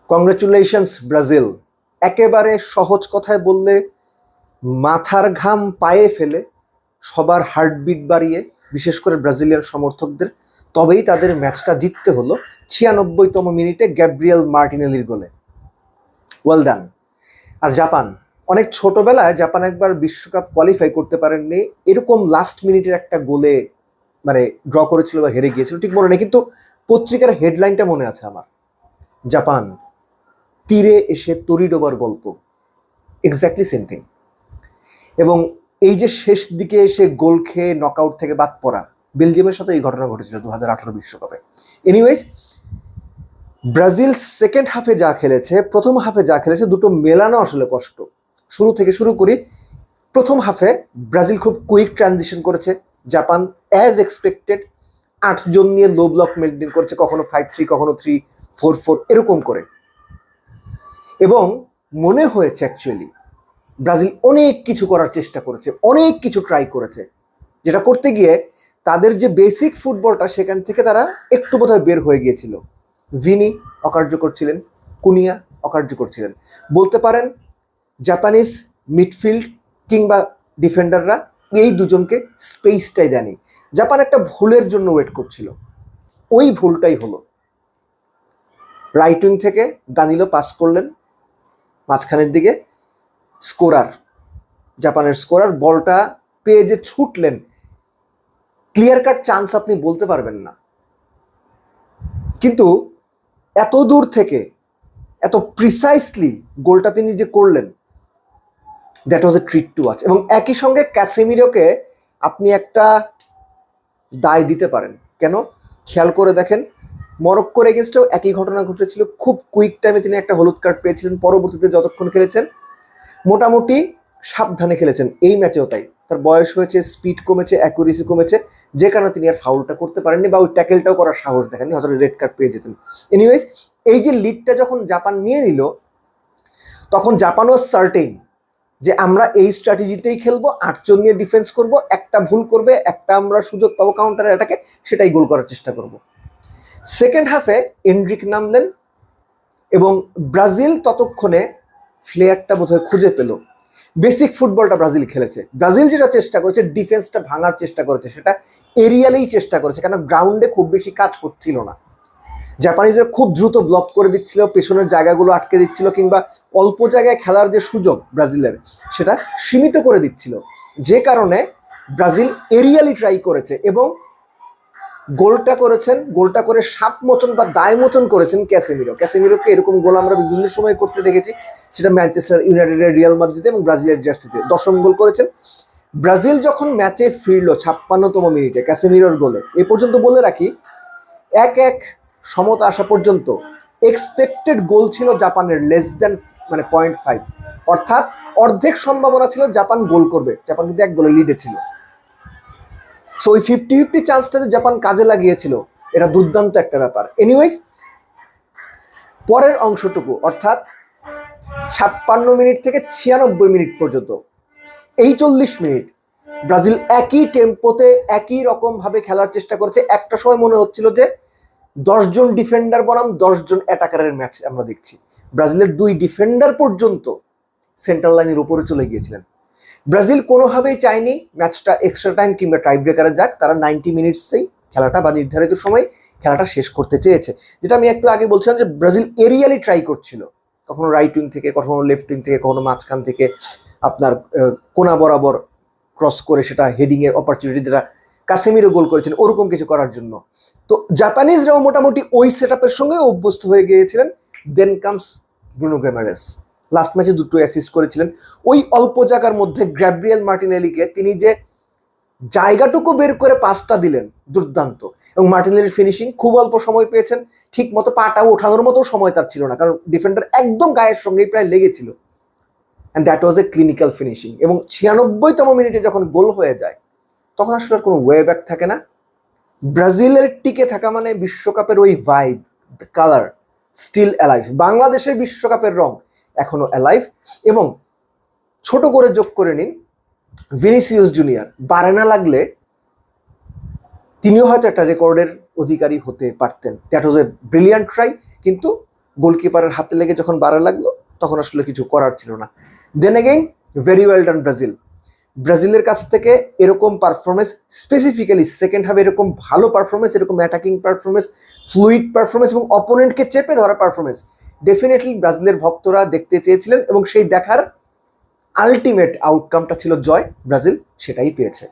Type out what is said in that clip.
Congratulations Brazil. একেবারে সহজ কথায় বললে মাথার ঘাম পায়ে ফেলে সবার হার্টবিট বাড়িয়ে, বিশেষ করে ব্রাজিলিয়ান সমর্থকদের, তবেই তাদের ম্যাচটা জিততে হলো 96তম মিনিটে গ্যাব্রিয়েল মার্টিনেলির গোলে। Well done. আর জাপান, অনেক ছোটবেলায় জাপান একবার বিশ্বকাপ কোয়ালিফাই করতে পারেননি, এরকম লাস্ট মিনিটের একটা গোলে মানে ড্র করেছিল বা হেরে গিয়েছিল, ঠিক মনে নেই, কিন্তু পত্রিকার হেডলাইনটা মনে আছে আমার। জাপান তীরে এসে তরি ডোবার গল্প, এক্স্যাক্টলি সেম থিং। এবং এই যে শেষ দিকে এসে গোল খেয়ে নকআউট থেকে বাদ পড়া, বেলজিয়ামের সাথে এই ঘটনা ঘটেছিল 2018 বিশ্বকাপে। এনিওয়েজ, ব্রাজিল সেকেন্ড হাফে যা খেলেছে, প্রথম হাফে যা খেলেছে, দুটো মেলানো আসলে কষ্ট। শুরু থেকে শুরু করি। প্রথম হাফে ব্রাজিল খুব কুইক ট্রানজিশন করেছে, জাপান অ্যাজ এক্সপেক্টেড 8 জন নিয়ে লো ব্লক মেনটেন করেছে, কখনো 5-3, কখনো 3-4-4 এরকম করে। এবং মনে হয়েছে অ্যাকচুয়ালি ব্রাজিল অনেক কিছু করার চেষ্টা করেছে, অনেক কিছু ট্রাই করেছে, যেটা করতে গিয়ে তাদের যে বেসিক ফুটবলটা সেখান থেকে তারা একটু বোধহয় বের হয়ে গিয়েছিল। ভিনি অকার্যকর ছিলেন, কুনিয়া অকার্যকর ছিলেন। বলতে পারেন জাপানিজ মিডফিল্ড কিংবা ডিফেন্ডাররা এই দুজনকে স্পেসটাই দেয়নি। জাপান একটা ভুলের জন্য ওয়েট করছিল, ওই ভুলটাই হলো। রাইট উইং থেকে দানিলো পাস করলেন মাঝখানের দিকে, স্কোরার, জাপানের স্কোরার বলটা পেয়ে যে ছুটলেন, ক্লিয়ার কাট চান্স আপনি বলতে পারবেন না, কিন্তু এত দূর থেকে এত প্রিসাইসলি গোলটা তিনি যে করলেন, that was A treat to watch. এবং একই সঙ্গে ক্যাসেমিরোকে আপনি একটা দায় দিতে পারেন। কেন? খেয়াল করে দেখেন, মরক্কোর এগেনস্টেও একই ঘটনা ঘটেছিল। খুব কুইক টাইমে তিনি একটা হলুদ কার্ড পেয়েছিলেন, পরবর্তীতে যতক্ষণ খেলেছেন মোটামুটি সাবধানে খেলেছেন। এই ম্যাচেও তাই, তার বয়স হয়েছে, স্পিড কমেছে, অ্যাকুরেসি কমেছে, যে কারণে তিনি আর ফাউলটা করতে পারেননি বা ওই ট্যাকেলটাও করার সাহস দেখেননি, হয়তো রেড কার্ড পেয়ে যেতেন। এনিওয়েজ, এই যে লিডটা যখন জাপান নিয়ে নিল, তখন জাপান ওয়াজ সার্টেইন যে আমরা এই স্ট্র্যাটেজিতেই খেলবো, 8 জন নিয়ে ডিফেন্স করব, একটা ভুল করবে, একটা আমরা সুযোগ পাবো কাউন্টার অ্যাটাকে, সেটাই গোল করার চেষ্টা করব। সেকেন্ড হাফে এন্ড্রিক নামলেন এবং ব্রাজিল ততক্ষণে ফ্লেয়ারটা বোধহয় খুঁজে পেল। বেসিক ফুটবলটা ব্রাজিল খেলেছে। ব্রাজিল যেটা চেষ্টা করেছে, ডিফেন্সটা ভাঙার চেষ্টা করেছে, সেটা এরিয়ালেই চেষ্টা করেছে, কারণ গ্রাউন্ডে খুব বেশি কাজ হচ্ছিল না। জাপানিজরা খুব দ্রুত ব্লক করে দিচ্ছিল, পেছনের জায়গাগুলো আটকে দিচ্ছিল, কিংবা অল্প জায়গায় খেলার যে সুযোগ ব্রাজিলের সেটা সীমিত করে দিচ্ছিল, যে কারণে ব্রাজিল এরিয়ালি ট্রাই করেছে এবং গোলটা করেছেন। গোলটা করে সাপ মোচন বা দায় মোচন করেছেন ক্যাসেমিরো। ক্যাসেমিরোকে এরকম গোল আমরা বিভিন্ন সময় করতে দেখেছি, সেটা ম্যানচেস্টার ইউনাইটেডের, রিয়াল মাদ্রিদে এবং ব্রাজিলের জার্সিতে 10ম গোল করেছেন। ব্রাজিল যখন ম্যাচে ফিরল 56তম মিনিটে ক্যাসেমিরোর গোলে, এ পর্যন্ত বলে রাখি 1-1 সমতা আসা পর্যন্ত এক্সপেক্টেড গোল ছিল জাপানের লেস দ্যান 0.5, অর্থাৎ অর্ধেক সম্ভাবনা ছিল জাপান গোল করবে। জাপান কিন্তু 1 গোলে লিডে ছিল। সো ওই 50-50 চান্সটা যে জাপান কাজে লাগিয়েছিল, এটা দুর্দান্ত একটা ব্যাপার। এনিওয়েজ, পরের অংশটুকু অর্থাৎ 56 মিনিট থেকে 96 মিনিট পর্যন্ত, এই 40 মিনিট ব্রাজিল একই টেম্পোতে একই রকম ভাবে খেলার চেষ্টা করেছে। একটা সময় মনে হচ্ছিল যে 10 জন ডিফেন্ডার বনাম 10 জন অ্যাটাকারের ম্যাচ আমরা দেখছি। ব্রাজিলের 2 ডিফেন্ডার পর্যন্ত সেন্ট্রাল লাইনের উপরে চলে গিয়েছিলেন। ব্রাজিল কোনোভাবেই চায়নি ম্যাচটা এক্সট্রা টাইম কিংবা টাই ব্রেকারে যাক, তারা 90 মিনিটসেই খেলাটা বা নির্ধারিত সময় খেলাটা শেষ করতে চেয়েছে। যেটা আমি একটু আগে বলছিলাম যে ব্রাজিল এরিয়ালি ট্রাই করছিল, কখনো রাইট উইং থেকে, কখনো লেফট উইং থেকে, কখনো মাঝখান থেকে আপনার কোনা বরাবর ক্রস করে সেটা হেডিংয়ের অপরচুনিটি, যেটা কাসেমিরো গোল করেছেন, ওরকম কিছু করার জন্য। তো জাপানিজরাও মোটামুটি ওই সেট আপের সঙ্গে অভ্যস্ত হয়ে গিয়েছিলেন। দেন কামস ব্রুনো গেমারেস, লাস্ট ম্যাচে 2টো অ্যাসিস্ট করেছিলেন। ওই অল্প জায়গার মধ্যে গ্যাব্রিয়েল মার্টিনেলিকে তিনি যে জায়গাটুকু বের করে পাসটা দিলেন, দুর্দান্ত। এবং মার্টিনেলির ফিনিশিং, খুব অল্প সময় পেয়েছেন, ঠিক মতো পাটাও ওঠানোর মতো সময় তার ছিল না, কারণ ডিফেন্ডার একদম গায়ের সঙ্গেই প্রায় লেগেছিল। And that was a clinical finishing. এবং 96তম মিনিটে যখন গোল হয়ে যায়, তখন আসলে আর কোনো ওয়ে ব্যাক থাকে না। ব্রাজিলের টিকে থাকা মানে বিশ্বকাপের ওই vibe, the colour still alive. বাংলাদেশের বিশ্বকাপের রং এখনো অ্যালাইভ। এবং ছোট করে যোগ করে নিন, ভিনিসিয়াস জুনিয়র বারে না লাগলে তিনিও হয়তো একটা রেকর্ডের অধিকারী হতে পারতেন। That was A brilliant try, কিন্তু গোলকিপারের হাতে লেগে যখন বাড়া লাগলো তখন আসলে কিছু করার ছিল না। Then again very well done Brazil. ব্রাজিলের কাছ থেকে এরকম পারফরমেন্স, স্পেসিফিক্যালি সেকেন্ড হাফে এরকম ভালো পারফরমেন্স, এরকম অ্যাটাকিং পারফরমেন্স, ফ্লুইড পারফরমেন্স এবং অপোনেন্টকে চেপে ধরা পারফরমেন্স ডেফিনেটলি ব্রাজিলের ভক্তরা দেখতে চেয়েছিলেন এবং সেই দেখার আলটিমেট আউটকামটা ছিল জয়, ব্রাজিল সেটাই পেয়েছে।